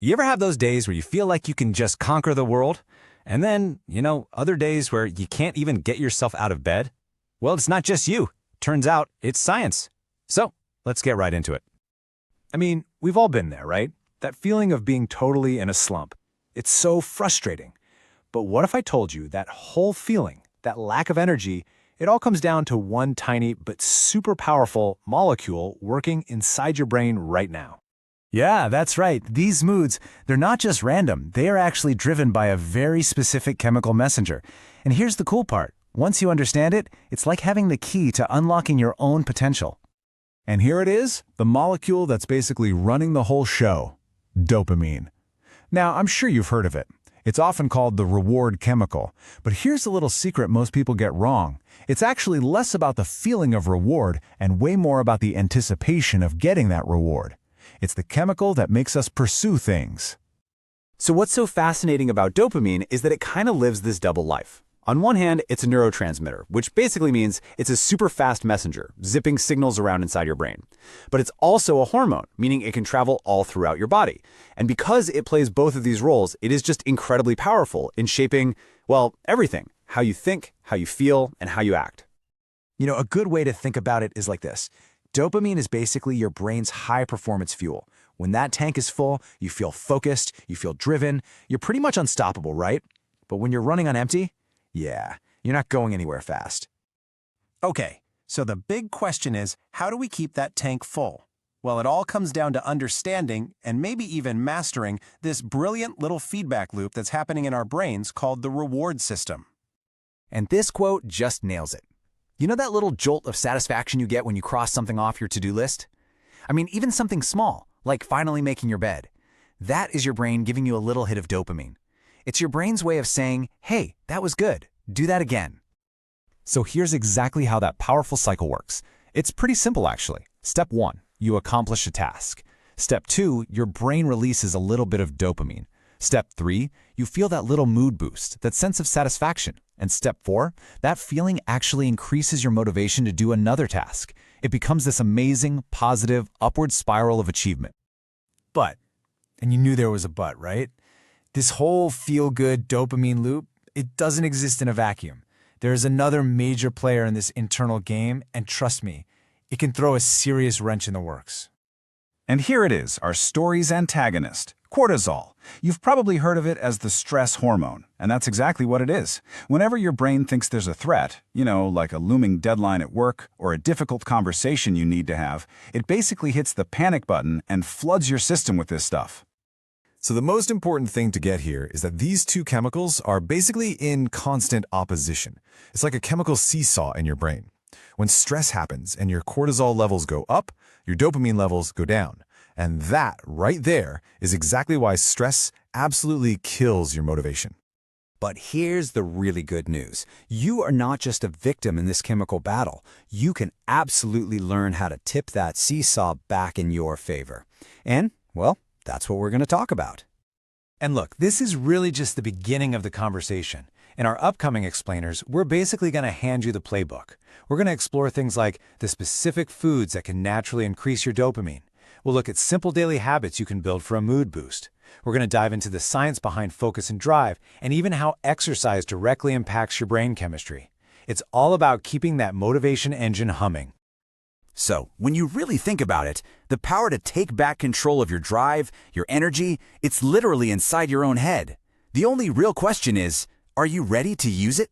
You ever have those days where you feel like you can just conquer the world? And then, other days where you can't even get yourself out of bed? Well, it's not just you. Turns out it's science. So, let's get right into it. I mean, we've all been there, right? That feeling of being totally in a slump. It's so frustrating. But what if I told you that whole feeling, that lack of energy, it all comes down to one tiny but super powerful molecule working inside your brain right now? Yeah, that's right. These moods, they're not just random. They are actually driven by a very specific chemical messenger. And here's the cool part. Once you understand it, it's like having the key to unlocking your own potential. And here it is, the molecule that's basically running the whole show, dopamine. Now, I'm sure you've heard of it. It's often called the reward chemical. But here's a little secret most people get wrong. It's actually less about the feeling of reward and way more about the anticipation of getting that reward. It's the chemical that makes us pursue things. So what's so fascinating about dopamine is that it kind of lives this double life. On one hand, it's a neurotransmitter, which basically means it's a super fast messenger, zipping signals around inside your brain. But it's also a hormone, meaning it can travel all throughout your body. And because it plays both of these roles, it is just incredibly powerful in shaping, well, everything. How you think, how you feel, and how you act. A good way to think about it is like this. Dopamine is basically your brain's high-performance fuel. When that tank is full, you feel focused, you feel driven, you're pretty much unstoppable, right? But when you're running on empty, yeah, you're not going anywhere fast. Okay, so the big question is, how do we keep that tank full? Well, it all comes down to understanding, and maybe even mastering, this brilliant little feedback loop that's happening in our brains called the reward system. And this quote just nails it. You know that little jolt of satisfaction you get when you cross something off your to-do list? I mean, even something small, like finally making your bed. That is your brain giving you a little hit of dopamine. It's your brain's way of saying, hey, that was good. Do that again. So here's exactly how that powerful cycle works. It's pretty simple, actually. Step 1, you accomplish a task. Step 2, your brain releases a little bit of dopamine. Step 3, you feel that little mood boost, that sense of satisfaction. And step 4, that feeling actually increases your motivation to do another task. It becomes this amazing, positive, upward spiral of achievement. But, and you knew there was a but, right? This whole feel-good dopamine loop, it doesn't exist in a vacuum. There is another major player in this internal game, and trust me, it can throw a serious wrench in the works. And here it is, our story's antagonist, cortisol. You've probably heard of it as the stress hormone, and that's exactly what it is. Whenever your brain thinks there's a threat, like a looming deadline at work or a difficult conversation you need to have, it basically hits the panic button and floods your system with this stuff. So the most important thing to get here is that these two chemicals are basically in constant opposition. It's like a chemical seesaw in your brain. When stress happens and your cortisol levels go up, your dopamine levels go down. And that, right there, is exactly why stress absolutely kills your motivation. But here's the really good news. You are not just a victim in this chemical battle. You can absolutely learn how to tip that seesaw back in your favor. And, well, that's what we're going to talk about. And look, this is really just the beginning of the conversation. In our upcoming explainers, we're basically going to hand you the playbook. We're going to explore things like the specific foods that can naturally increase your dopamine. We'll look at simple daily habits you can build for a mood boost. We're going to dive into the science behind focus and drive, and even how exercise directly impacts your brain chemistry. It's all about keeping that motivation engine humming. So, when you really think about it, the power to take back control of your drive, your energy, it's literally inside your own head. The only real question is, are you ready to use it?